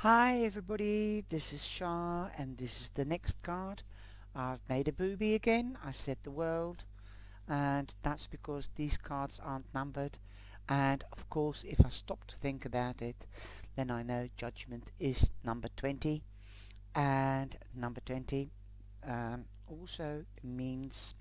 Hi everybody, this is Shah and this is the next card. I've made a booby again, I said the world, and that's because these cards aren't numbered, and of course if I stop to think about it then I know Judgment is number 20, and number 20 also means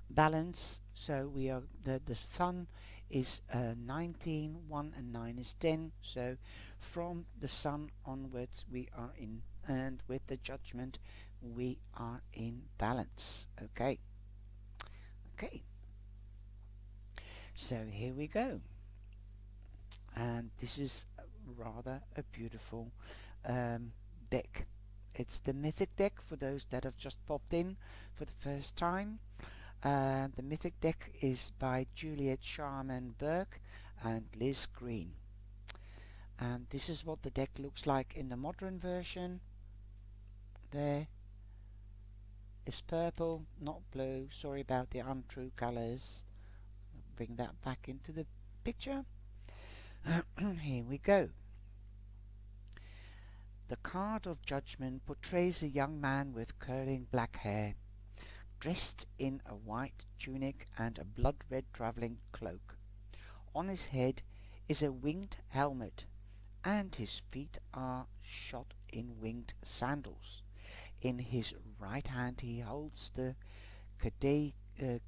balance. So we are the sun is 19, 1 and 9 is 10, so from the sun onwards we are in, and with the Judgment we are in balance. Okay, so here we go, and this is rather a beautiful deck. It's the Mythic deck for those that have just popped in for the first time. The Mythic deck is by Juliet Sharman Burke and Liz Green. And this is what the deck looks like in the modern version. There is purple, not blue. Sorry about the untrue colours. Bring that back into the picture. Here we go. The card of Judgment portrays a young man with curling black hair, dressed in a white tunic and a blood-red travelling cloak. On his head is a winged helmet, and his feet are shod in winged sandals. In his right hand he holds the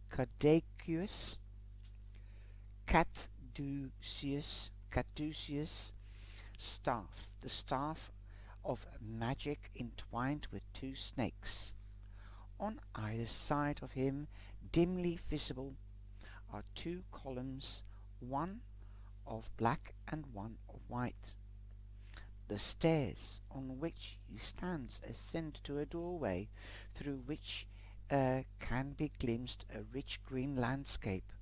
caduceus staff, the staff of magic entwined with two snakes. On either side of him, dimly visible, are two columns, one of black and one of white. The stairs on which he stands ascend to a doorway through which can be glimpsed a rich green landscape,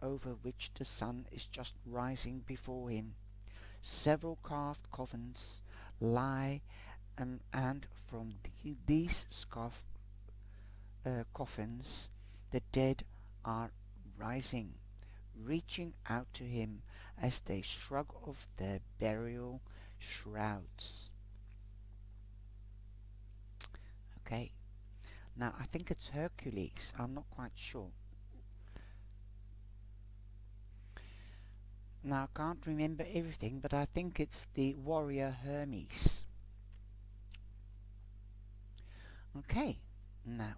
over which the sun is just rising before him. Several carved coffins lie, and from these coffins the dead are rising, reaching out to him as they shrug off their burial shrouds. Okay, now I think it's Hercules, I'm not quite sure. Now I can't remember everything, but I think it's the warrior Hermes. Okay, now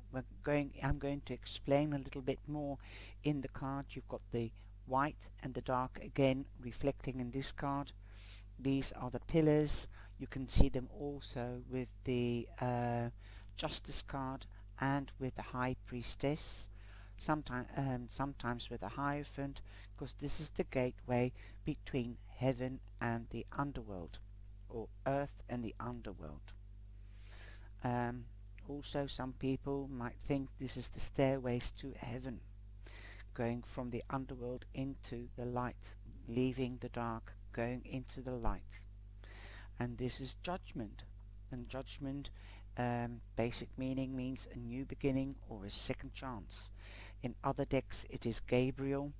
I'm going to explain a little bit more in the card. You've got the white and the dark again reflecting in this card. These are the pillars. You can see them also with the Justice card and with the High Priestess. Sometimes with a Hierophant, because this is the gateway between heaven and the underworld, or earth and the underworld. Also, some people might think this is the stairways to heaven, going from the underworld into the light, leaving the dark, going into the light. And this is Judgment. And Judgment, basic meaning, means a new beginning or a second chance. In other decks it is Gabriel,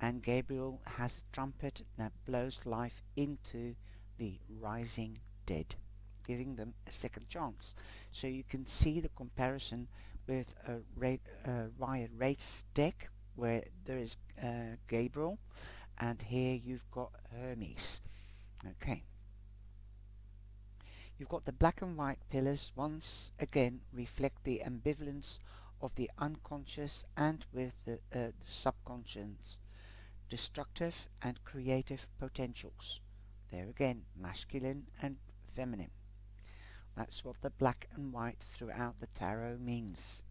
and Gabriel has a trumpet that blows life into the rising dead, giving them a second chance. So you can see the comparison with a Riot Race deck, where there is Gabriel, and here you've got Hermes. Okay. You've got the black and white pillars once again reflect the ambivalence of the unconscious and with the subconscious, destructive and creative potentials. There again, masculine and feminine. That's what the black and white throughout the tarot means.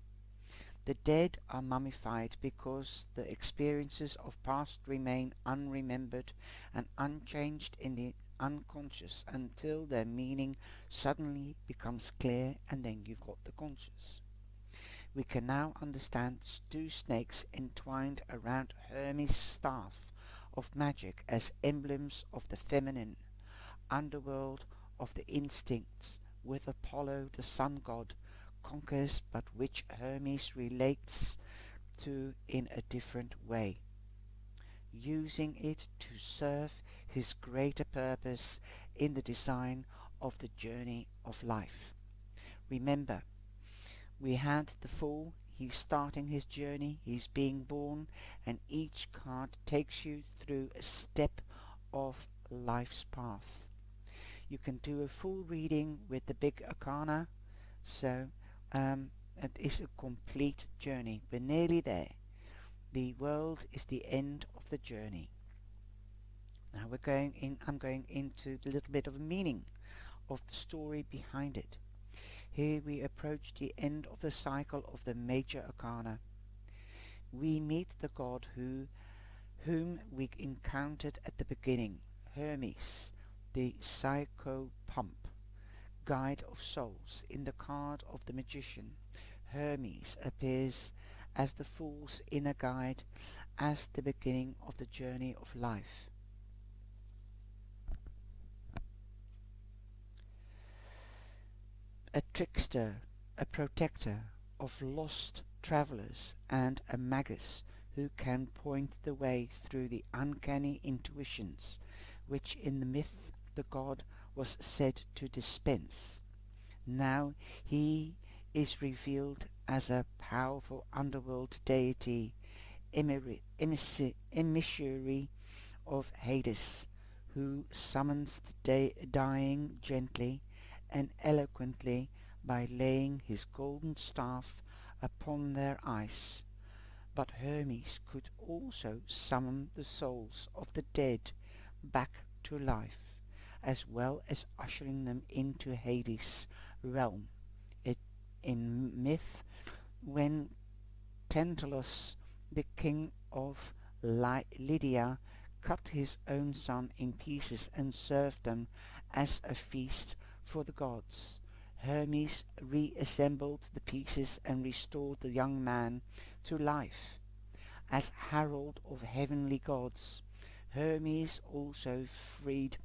The dead are mummified because the experiences of past remain unremembered and unchanged in the unconscious until their meaning suddenly becomes clear, and then you've got the conscious. We can now understand two snakes entwined around Hermes' staff of magic as emblems of the feminine underworld of the instincts, with Apollo, the sun god, conquers, but which Hermes relates to in a different way. using it to serve his greater purpose in the design of the journey of life. Remember, we had the Fool, he's starting his journey, he's being born, and each card takes you through a step of life's path. You can do a full reading with the big arcana, so it is a complete journey. We're nearly there. The world is the end of the journey. Now I'm going into a little bit of a meaning of the story behind it. Here we approach the end of the cycle of the major arcana. We meet the god whom we encountered at the beginning, Hermes, the psychopump, guide of souls. In the card of the magician, Hermes appears as the fool's inner guide, as the beginning of the journey of life. A trickster, a protector of lost travellers, and a magus who can point the way through the uncanny intuitions which in the myth the god was said to dispense. Now he is revealed as a powerful underworld deity, emissary of Hades, who summons the dying gently and eloquently by laying his golden staff upon their eyes. But Hermes could also summon the souls of the dead back to life, as well as ushering them into Hades' realm. In myth, when Tantalus, the king of Lydia, cut his own son in pieces and served them as a feast for the gods, Hermes reassembled the pieces and restored the young man to life. As herald of heavenly gods, Hermes also freed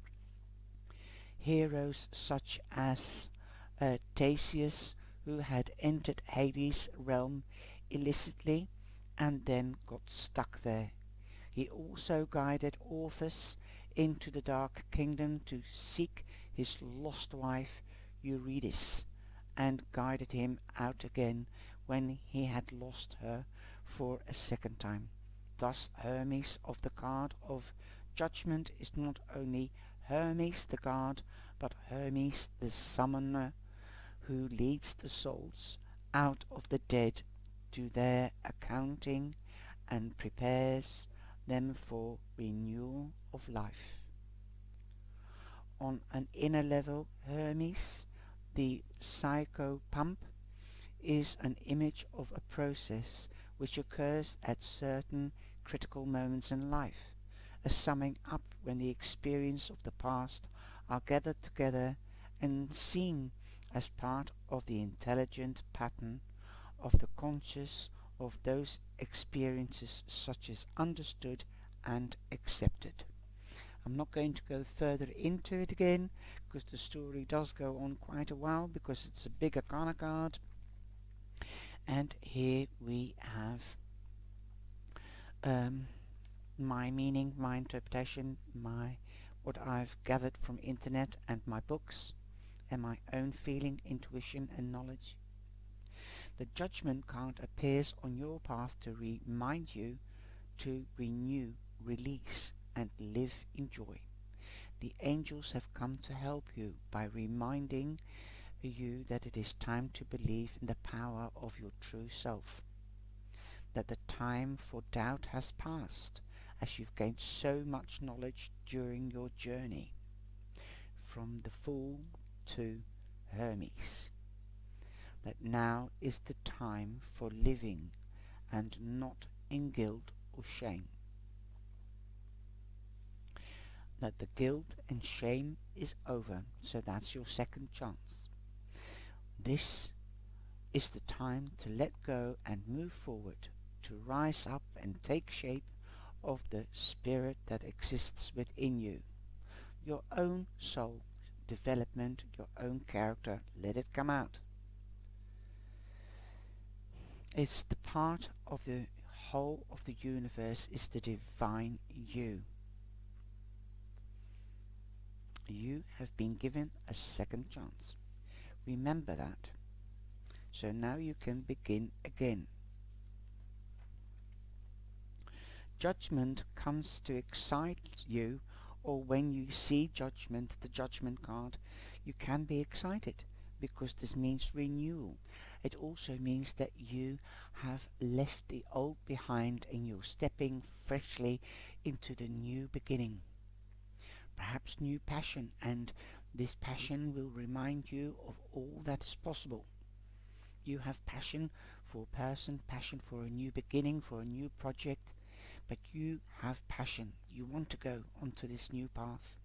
heroes such as Theseus, who had entered Hades' realm illicitly and then got stuck there. He also guided Orpheus into the Dark Kingdom to seek his lost wife Eurydice, and guided him out again when he had lost her for a second time. Thus Hermes of the card of Judgment is not only Hermes the god, but Hermes the summoner, who leads the souls out of the dead to their accounting and prepares them for renewal of life. On an inner level, Hermes, the psychopump, is an image of a process which occurs at certain critical moments in life, a summing up when the experience of the past are gathered together and seen as part of the intelligent pattern of the conscious of those experiences, such as understood and accepted. I'm not going to go further into it again, because the story does go on quite a while, because it's a big arcana card. And here we have my meaning, my interpretation, what I've gathered from internet and my books, and my own feeling, intuition and knowledge. The Judgment card appears on your path to remind you to renew, release and live in joy. The angels have come to help you by reminding you that it is time to believe in the power of your true self, that the time for doubt has passed, as you've gained so much knowledge during your journey, from the Fool to Hermes, that now is the time for living and not in guilt or shame, that the guilt and shame is over, so that's your second chance. This is the time to let go and move forward, to rise up and take shape of the spirit that exists within you, your own soul development, your own character. Let it come out. It's the part of the whole of the universe is the divine you. You have been given a second chance. Remember that. So now you can begin again. Judgment comes to excite you, or when you see judgment, the judgment card, you can be excited because this means renewal. It also means that you have left the old behind and you're stepping freshly into the new beginning. Perhaps new passion, and this passion will remind you of all that is possible. You have passion for a person, passion for a new beginning, for a new project, but you have passion. You want to go onto this new path.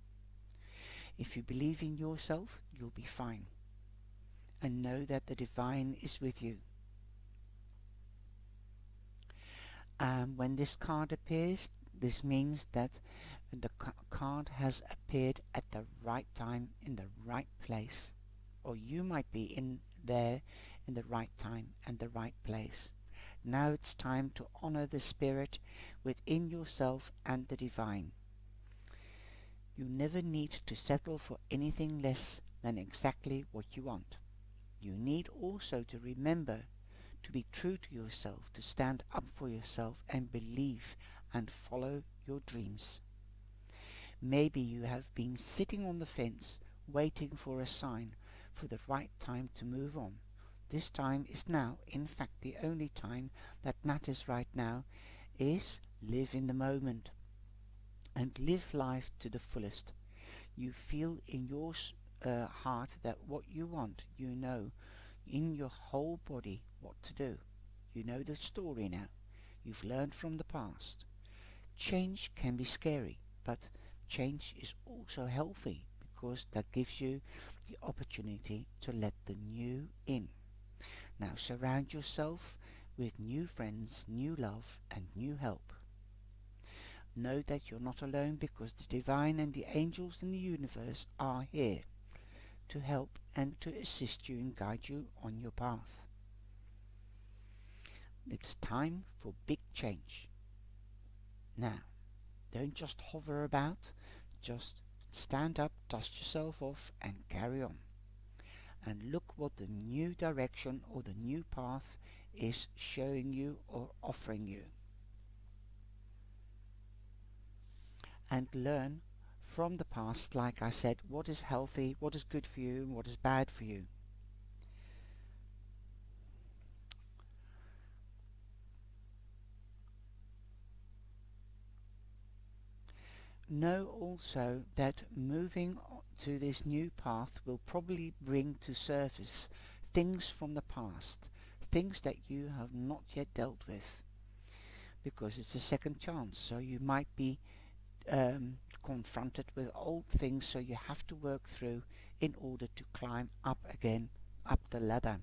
If you believe in yourself, you'll be fine. And know that the divine is with you. When this card appears, this means that the card has appeared at the right time in the right place. Or you might be in there in the right time and the right place. Now it's time to honor the spirit within yourself and the divine. You never need to settle for anything less than exactly what you want. You need also to remember to be true to yourself, to stand up for yourself and believe and follow your dreams. Maybe you have been sitting on the fence waiting for a sign for the right time to move on. This time is now. In fact, the only time that matters right now is live in the moment and live life to the fullest. You feel in your heart that what you want, you know in your whole body what to do. You know the story now. You've learned from the past. Change can be scary, but change is also healthy because that gives you the opportunity to let the new in. Now surround yourself with new friends, new love and new help. Know that you're not alone because the divine and the angels in the universe are here to help and to assist you and guide you on your path. It's time for big change. Now, don't just hover about, just stand up, dust yourself off and carry on. And look what the new direction or the new path is showing you or offering you. And learn from the past, like I said, what is healthy, what is good for you, and what is bad for you. Know also that moving to this new path will probably bring to surface things from the past, things that you have not yet dealt with, because it's a second chance, so you might be confronted with old things, so you have to work through in order to climb up again, up the ladder.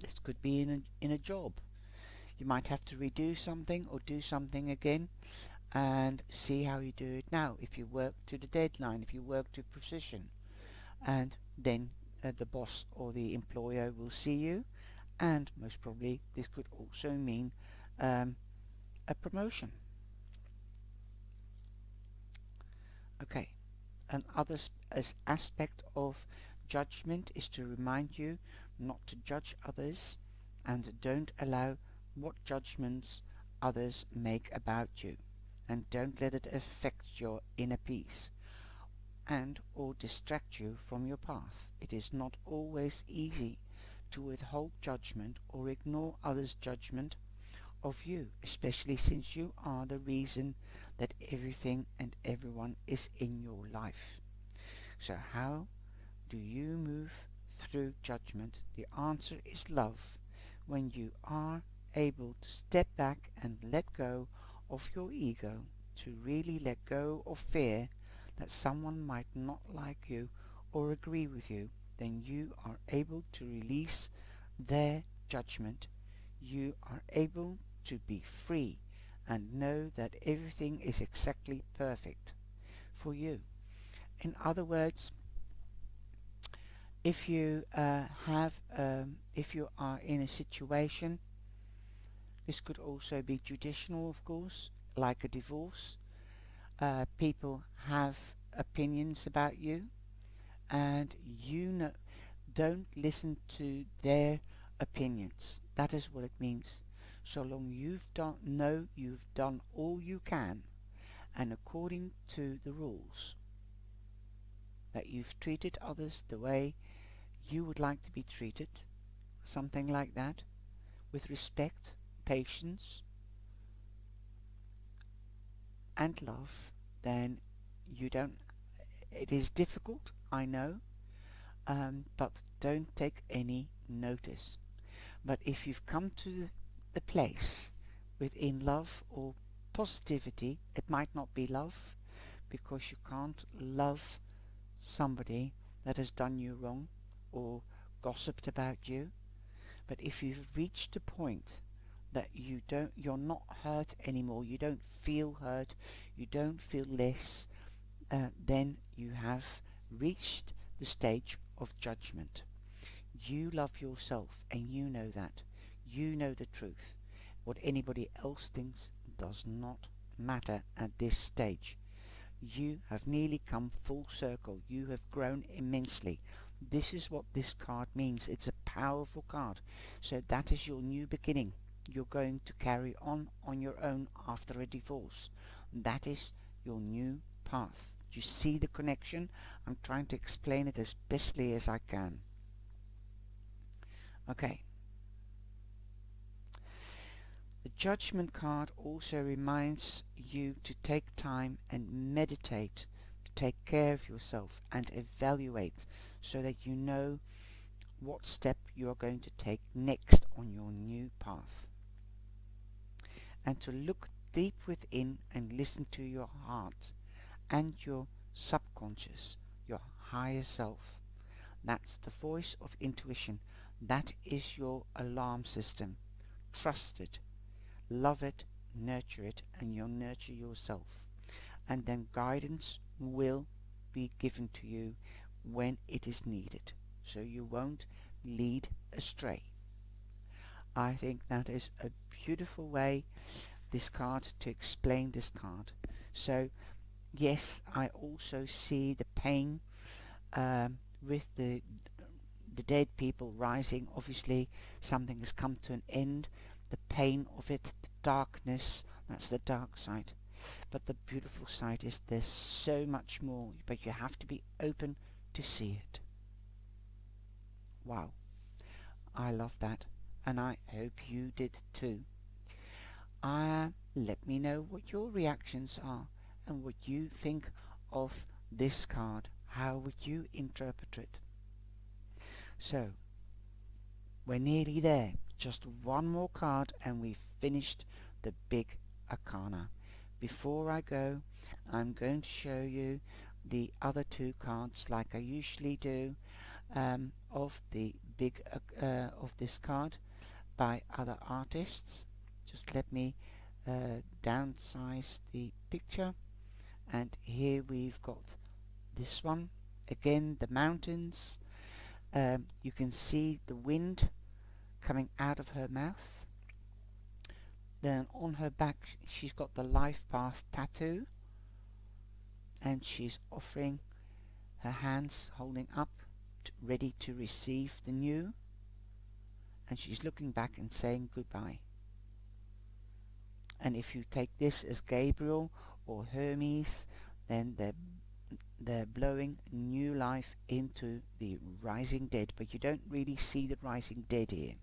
This could be in a job. You might have to redo something or do something again and see how you do it now. If you work to the deadline, if you work to precision, and then the boss or the employer will see you, and most probably this could also mean a promotion. Okay, another aspect of judgment is to remind you not to judge others and don't allow what judgments others make about you, and don't let it affect your inner peace and or distract you from your path. It is not always easy to withhold judgment or ignore others' judgment of you, especially since you are the reason that everything and everyone is in your life. So how do you move through judgment? The answer is love. When you are able to step back and let go of your ego, to really let go of fear that someone might not like you or agree with you, then you are able to release their judgment. You are able to be free and know that everything is exactly perfect for you. In other words, if you are in a situation, This could also be judicial, of course, like a divorce. People have opinions about you, and don't listen to their opinions. That is what it means. So long you've done all you can, and according to the rules, that you've treated others the way you would like to be treated, something like that, with respect, patience, and love, then you don't. It is difficult, I know, but don't take any notice. But if you've come to the place within love or positivity, it might not be love, because you can't love somebody that has done you wrong or gossiped about you. But if you've reached a point that you're not hurt anymore, you don't feel hurt, you don't feel less, then you have reached the stage of judgment. You love yourself, and you know that. You know the truth. What anybody else thinks does not matter at this stage. You have nearly come full circle. You have grown immensely. This is what this card means. It's a powerful card. So that is your new beginning. You're going to carry on your own after a divorce. That is your new path. Do you see the connection? I'm trying to explain it as bestly as I can. Okay. The Judgment card also reminds you to take time and meditate, to take care of yourself and evaluate, so that you know what step you are going to take next on your new path. And to look deep within and listen to your heart and your subconscious, your higher self. That's the voice of intuition. That is your alarm system. Trust it. Love it, nurture it, and you'll nurture yourself. And then guidance will be given to you when it is needed, so you won't lead astray. I think that is a beautiful way, this card, to explain this card. So yes, I also see the pain with the dead people rising. Obviously something has come to an end. The pain of it, the darkness, that's the dark side. But the beautiful side is there's so much more, but you have to be open to see it. Wow, I love that, and I hope you did too. Let me know what your reactions are and what you think of this card. How would you interpret it? So, we're nearly there. Just one more card and we've finished the big arcana. Before I go, I'm going to show you the other two cards like I usually do, of the big of this card by other artists. Just let me downsize the picture, and here we've got this one again, the mountains. You can see the wind coming out of her mouth. Then on her back she's got the life path tattoo, and she's offering her hands holding up, ready to receive the new, and she's looking back and saying goodbye. And if you take this as Gabriel or Hermes, then they're blowing new life into the rising dead, but you don't really see the rising dead here.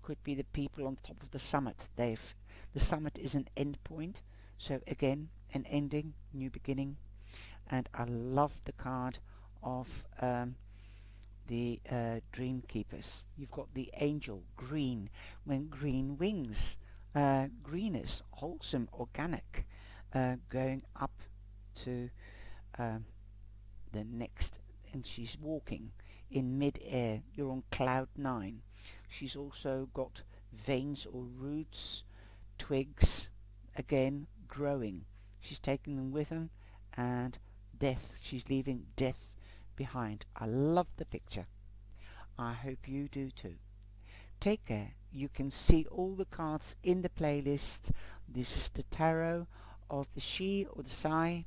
Could be the people on top of the summit. The summit is an end point, so again, an ending, new beginning. And I love the card of the dream keepers. You've got the angel, green, when green wings, greenest, wholesome, organic, going up to the next, and she's walking in mid-air. You're on cloud 9. She's also got veins or roots, twigs, again growing. She's taking them with her, and death, she's leaving death behind. I love the picture. I hope you do too. Take care you can see all the cards in the playlist. This is the tarot of the she or the Sai,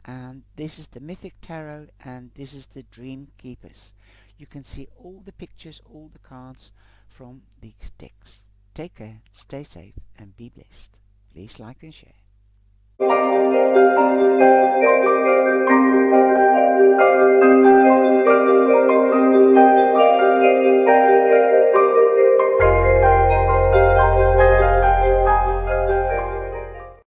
and this is the Mythic Tarot, and this is the Dream Keepers. You can see all the pictures, all the cards from these decks. Take care, stay safe, and be blessed. Please like and share.